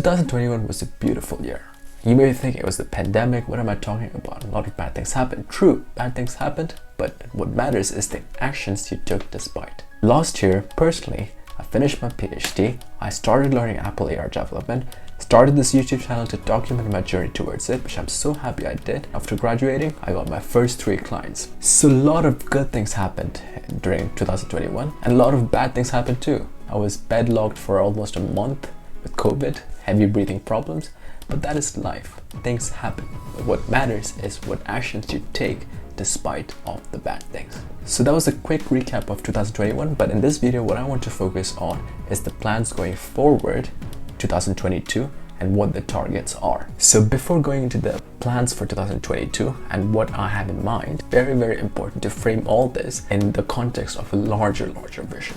2021 was a beautiful year. You may think it was the pandemic, what am I talking about? A lot of bad things happened. True, bad things happened, but what matters is the actions you took despite. Last year, personally, I finished my PhD, I started learning Apple AR development, started this YouTube channel to document my journey towards it, which I'm so happy I did. After graduating, I got my first 3 clients. So a lot of good things happened during 2021, and a lot of bad things happened too. I was bedlocked for almost a month with COVID, heavy breathing problems, but that is life. Things happen. But what matters is what actions you take despite of the bad things. So that was a quick recap of 2021, but in this video what I want to focus on is the plans going forward 2022 and what the targets are. So before going into the plans for 2022 and what I have in mind, very important to frame all this in the context of a larger vision.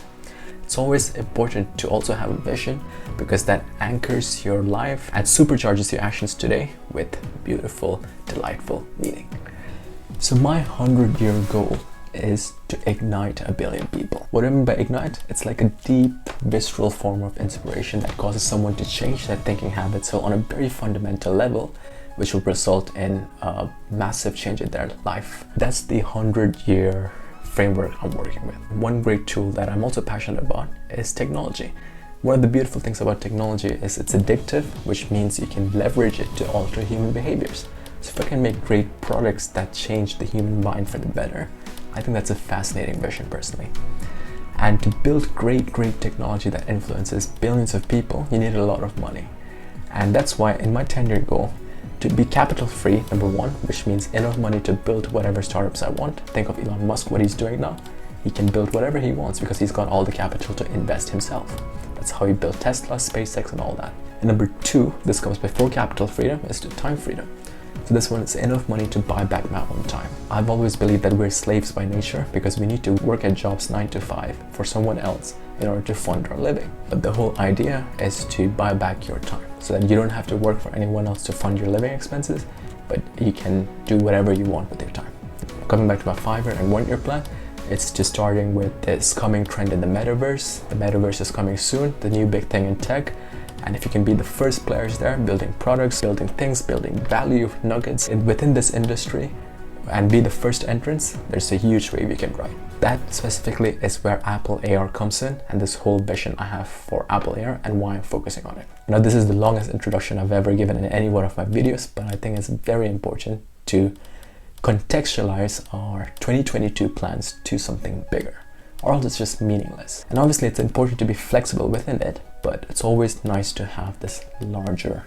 It's always important to also have a vision because that anchors your life and supercharges your actions today with beautiful, delightful meaning. So my 100-year goal is to ignite 1 billion people. What I mean by ignite? It's like a deep, visceral form of inspiration that causes someone to change their thinking habits, so on a very fundamental level, which will result in a massive change in their life. That's the 100-year framework I'm working with. One great tool that I'm also passionate about is technology. One of the beautiful things about technology is it's addictive, which means you can leverage it to alter human behaviors. So if I can make great products that change the human mind for the better, I think that's a fascinating vision personally. And to build great technology that influences billions of people, you need a lot of money. And that's why in my 10-year goal, to be capital free, number 1, which means enough money to build whatever startups I want. Think of Elon Musk, what he's doing now. He can build whatever he wants because he's got all the capital to invest himself. That's how he built Tesla, SpaceX and all that. And number 2, this comes before capital freedom, is to time freedom. So this one is enough money to buy back my own time. I've always believed that we're slaves by nature because we need to work at jobs 9 to 5 for someone else in order to fund our living. But the whole idea is to buy back your time so that you don't have to work for anyone else to fund your living expenses, but you can do whatever you want with your time. Coming back to my 5-year and 1-year plan, it's just starting with this coming trend in the Metaverse. The Metaverse is coming soon, the new big thing in tech. And if you can be the first players there, building products, building things, building value nuggets within this industry and be the first entrants, there's a huge wave you can ride. That specifically is where Apple AR comes in and this whole vision I have for Apple AR and why I'm focusing on it. Now this is the longest introduction I've ever given in any one of my videos, but I think it's very important to contextualize our 2022 plans to something bigger, or else it's just meaningless. And obviously it's important to be flexible within it, but it's always nice to have this larger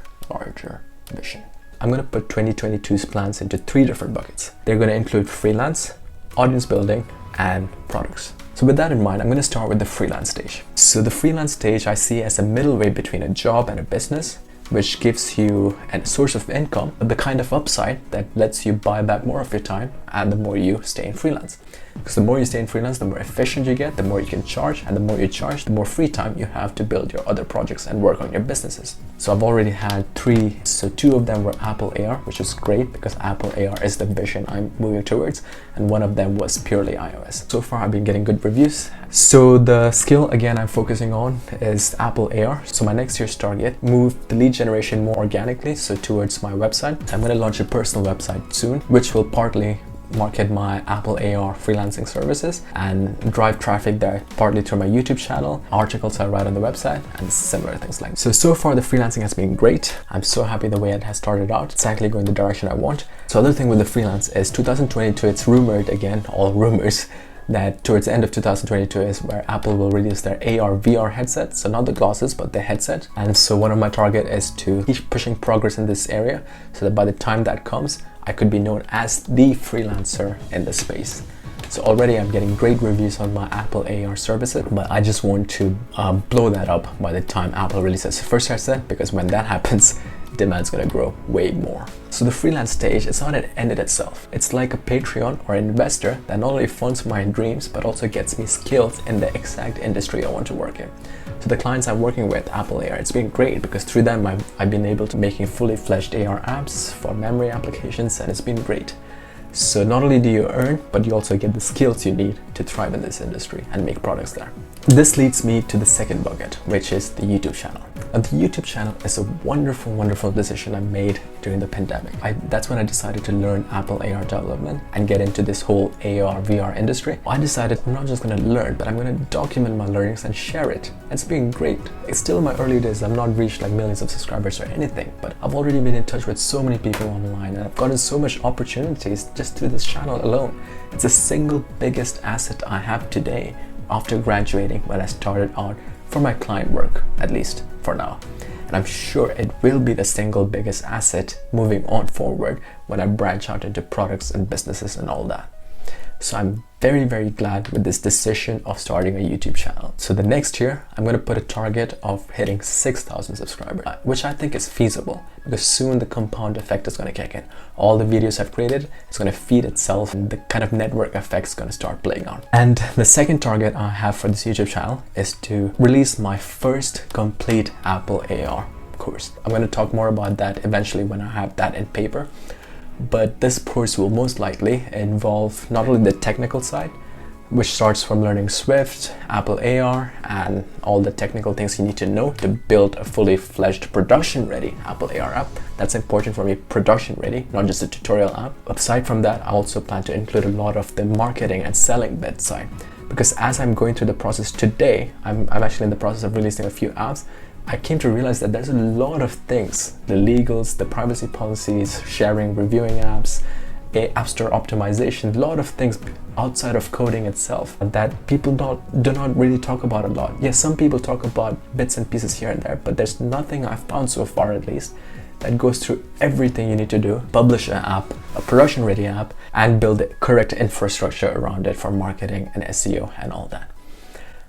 vision. I'm going to put 2022's plans into 3 different buckets. They're going to include freelance, audience building, and products. So with that in mind, I'm going to start with the freelance stage. So the freelance stage I see as a middle way between a job and a business, which gives you a source of income, but the kind of upside that lets you buy back more of your time and the more you stay in freelance. Because the more you stay in freelance, the more efficient you get, the more you can charge, and the more you charge, the more free time you have to build your other projects and work on your businesses. So I've already had 3, so 2 of them were Apple AR, which is great because Apple AR is the vision I'm moving towards, and 1 of them was purely iOS. So far I've been getting good reviews. So the skill again I'm focusing on is Apple AR. So my next year's target, move the lead generation more organically, so towards my website. I'm going to launch a personal website soon, which will partly market my Apple AR freelancing services and drive traffic there, partly through my YouTube channel, articles I write on the website, and similar things like that. So far the freelancing has been great. I'm so happy the way it has started out. It's actually going the direction I want. So other thing with the freelance is 2022, it's rumored, again, all rumors, that towards the end of 2022 is where Apple will release their AR VR headset. So not the glasses, but the headset. And so one of my target is to keep pushing progress in this area so that by the time that comes, I could be known as the freelancer in the space. So already I'm getting great reviews on my Apple AR services, but I just want to blow that up by the time Apple releases the first headset, because when that happens, demand's gonna grow way more. So the freelance stage is not an end in itself. It's like a Patreon or an investor that not only funds my dreams, but also gets me skills in the exact industry I want to work in. So the clients I'm working with, Apple AR, it's been great because through them I've been able to making fully fledged AR apps for memory applications, and it's been great. So not only do you earn, but you also get the skills you need to thrive in this industry and make products there. This leads me to the second bucket, which is the YouTube channel. Now, the YouTube channel is a wonderful, wonderful decision I made during the pandemic. That's when I decided to learn Apple AR development and get into this whole AR, VR industry. I decided I'm not just going to learn, but I'm going to document my learnings and share it. It's been great. It's still in my early days. I've not reached like millions of subscribers or anything, but I've already been in touch with so many people online, and I've gotten so much opportunities just through this channel alone. It's the single biggest asset I have today after graduating when I started out for my client work, at least for now. And I'm sure it will be the single biggest asset moving on forward when I branch out into products and businesses and all that. So I'm very, very glad with this decision of starting a YouTube channel. So the next year, I'm going to put a target of hitting 6,000 subscribers, which I think is feasible because soon the compound effect is going to kick in. All the videos I've created, it's going to feed itself, and the kind of network effect is going to start playing out. And the second target I have for this YouTube channel is to release my first complete Apple AR course. I'm going to talk more about that eventually when I have that in paper. But this course will most likely involve not only the technical side, which starts from learning Swift, Apple AR, and all the technical things you need to know to build a fully fledged production-ready Apple AR app. That's important for me, production-ready, not just a tutorial app. Aside from that, I also plan to include a lot of the marketing and selling bit side, because as I'm going through the process today, I'm actually in the process of releasing a few apps. I came to realize that there's a lot of things, the legals, the privacy policies, sharing, reviewing apps, App Store optimization, a lot of things outside of coding itself that people do not really talk about a lot. Yes, some people talk about bits and pieces here and there, but there's nothing I've found so far at least that goes through everything you need to do, publish an app, a production ready app, and build the correct infrastructure around it for marketing and SEO and all that.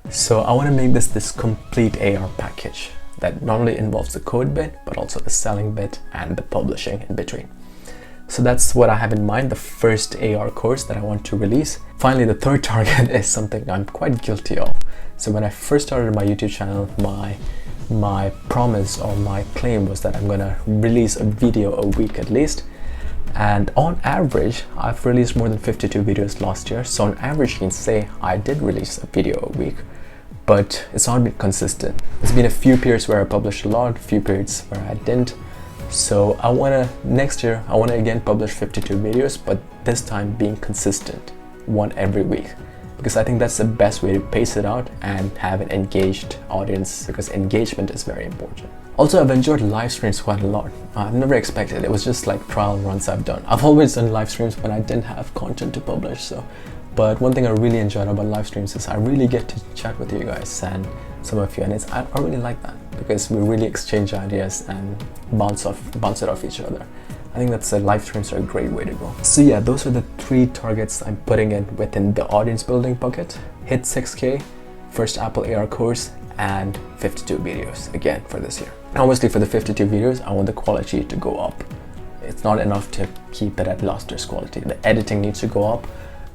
So I want to make this complete AR package that not only involves the code bit, but also the selling bit and the publishing in between. So that's what I have in mind, the first AR course that I want to release. Finally, the third target is something I'm quite guilty of. So when I first started my YouTube channel, my promise or my claim was that I'm gonna release a video a week at least. And on average, I've released more than 52 videos last year. So on average, you can say I did release a video a week, but it's not been consistent. There's been a few periods where I published a lot, a few periods where I didn't. So next year, I wanna again publish 52 videos, but this time being consistent, one every week. Because I think that's the best way to pace it out and have an engaged audience, because engagement is very important. Also, I've enjoyed live streams quite a lot. I've never expected it was just like trial runs I've done. I've always done live streams when I didn't have content to publish. But one thing I really enjoyed about live streams is I really get to chat with you guys and some of you, and I really like that because we really exchange ideas and bounce it off each other. I think live streams are a great way to go. So yeah, those are the 3 targets I'm putting in within the audience building bucket. Hit 6K, first Apple AR course, and 52 videos again for this year. Obviously for the 52 videos, I want the quality to go up. It's not enough to keep it at last year's quality. The editing needs to go up.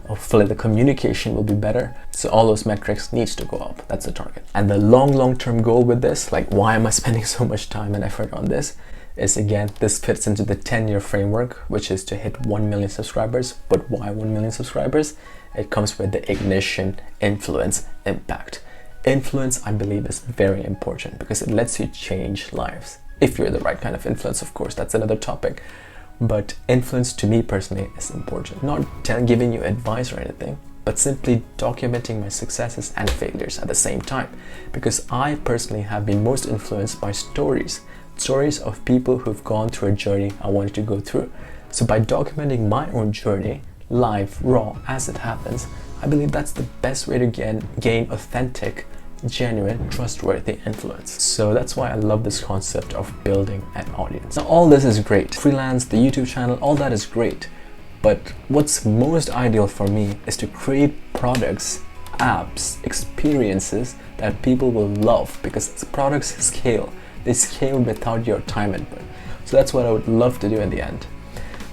Hopefully the communication will be better. So all those metrics needs to go up. That's the target. And the long-term goal with this, like why am I spending so much time and effort on this, is again, this fits into the 10-year framework, which is to hit 1 million subscribers. But why 1 million subscribers? It comes with the ignition, influence, impact. Influence, I believe, is very important because it lets you change lives. If you're the right kind of influence, of course, that's another topic. But influence to me personally is important. Not giving you advice or anything, but simply documenting my successes and failures at the same time. Because I personally have been most influenced by stories of people who've gone through a journey I wanted to go through. So by documenting my own journey, live, raw, as it happens, I believe that's the best way to gain authentic, genuine, trustworthy influence. So that's why I love this concept of building an audience. Now all this is great. Freelance, the YouTube channel, all that is great. But what's most ideal for me is to create products, apps, experiences that people will love, because products scale. They scale without your time input. So that's what I would love to do in the end.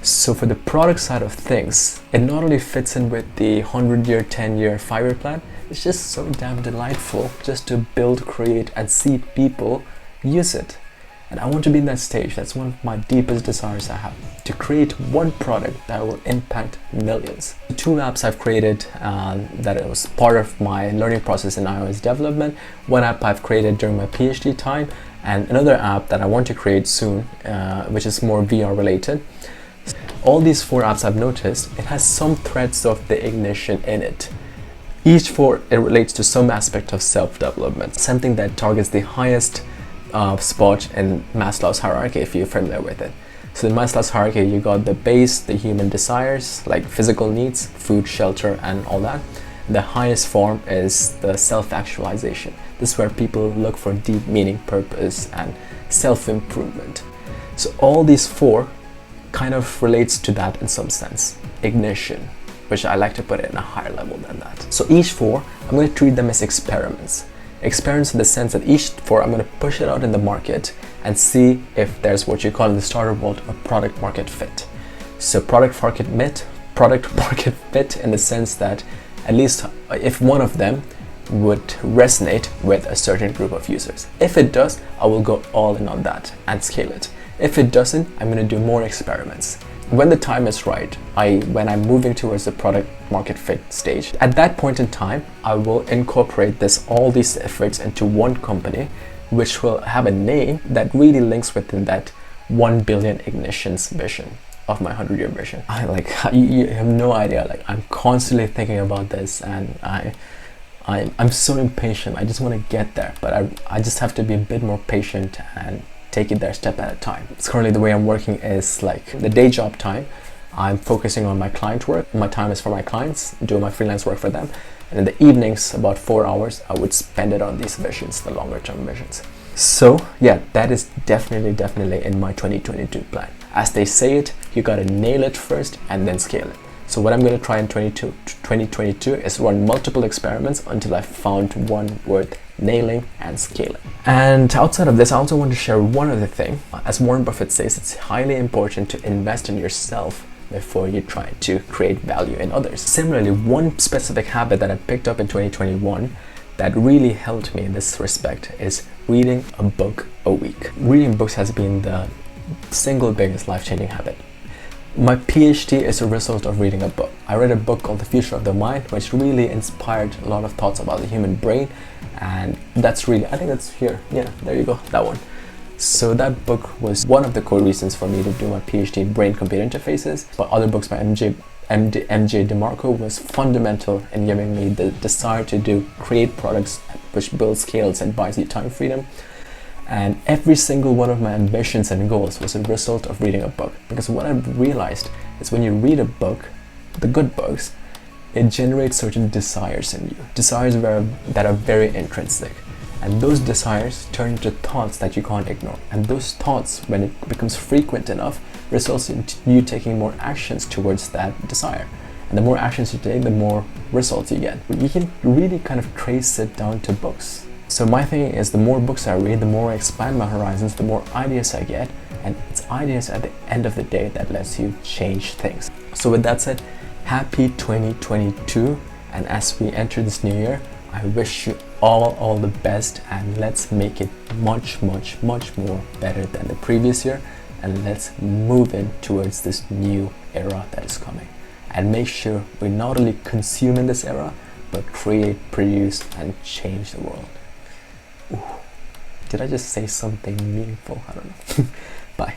So for the product side of things, it not only fits in with the 100-year, 10-year, 5-year plan, it's just so damn delightful just to build, create, and see people use it. And I want to be in that stage. That's one of my deepest desires I have, to create one product that will impact millions. The 2 apps I've created that it was part of my learning process in iOS development. One app I've created during my PhD time, and another app that I want to create soon, which is more VR related. All these 4 apps I've noticed, it has some threads of the ignition in it. Each 4, it relates to some aspect of self-development, something that targets the highest spot in Maslow's hierarchy, if you're familiar with it. So in Maslow's hierarchy, you got the base, the human desires, like physical needs, food, shelter, and all that. The highest form is the self-actualization. This is where people look for deep meaning, purpose, and self-improvement. So all these 4 kind of relates to that in some sense. Ignition, which I like to put it in a higher level than that. So each 4, I'm going to treat them as experiments. Experiments in the sense that each 4, I'm going to push it out in the market and see if there's what you call in the starter world a product market fit. So product market fit in the sense that at least if one of them would resonate with a certain group of users. If it does, I will go all in on that and scale it. If it doesn't, I'm going to do more experiments. When the time is right, when I'm moving towards the product market fit stage, at that point in time, I will incorporate all these efforts into one company, which will have a name that really links within that 1 billion ignitions vision of my 100-year vision. You have no idea, like I'm constantly thinking about this, and I'm so impatient. I just want to get there, but I just have to be a bit more patient and take it there step at a time. It's currently the way I'm working is like the day job time. I'm focusing on my client work. My time is for my clients, doing my freelance work for them. And in the evenings, about 4 hours, I would spend it on these visions, the longer term visions. So yeah, that is definitely in my 2022 plan. As they say it, you gotta nail it first and then scale it. So what I'm gonna try in 2022 is run multiple experiments until I found one worth nailing and scaling. And outside of this, I also want to share one other thing. As Warren Buffett says, it's highly important to invest in yourself before you try to create value in others. Similarly, one specific habit that I picked up in 2021 that really helped me in this respect is reading a book a week. Reading books has been the single biggest life-changing habit. My PhD is a result of reading a book. I read a book called The Future of the Mind, which really inspired a lot of thoughts about the human brain. And that's really, I think that's here. Yeah, there you go, that one. So that book was one of the core reasons for me to do my PhD in brain-computer interfaces. But other books by MJ DeMarco was fundamental in giving me the desire to create products which build scales and buys you time freedom. And every single one of my ambitions and goals was a result of reading a book. Because what I've realized is when you read a book, the good books, it generates certain desires in you. Desires that are very intrinsic. And those desires turn into thoughts that you can't ignore. And those thoughts, when it becomes frequent enough, results in you taking more actions towards that desire. And the more actions you take, the more results you get. You can really kind of trace it down to books. So my thing is, the more books I read, the more I expand my horizons, the more ideas I get, and it's ideas at the end of the day that lets you change things. So with that said, happy 2022, and as we enter this new year, I wish you all the best, and let's make it much more better than the previous year, and let's move in towards this new era that is coming. And make sure we not only consume in this era, but create, produce, and change the world. Ooh. Did I just say something meaningful? I don't know. Bye.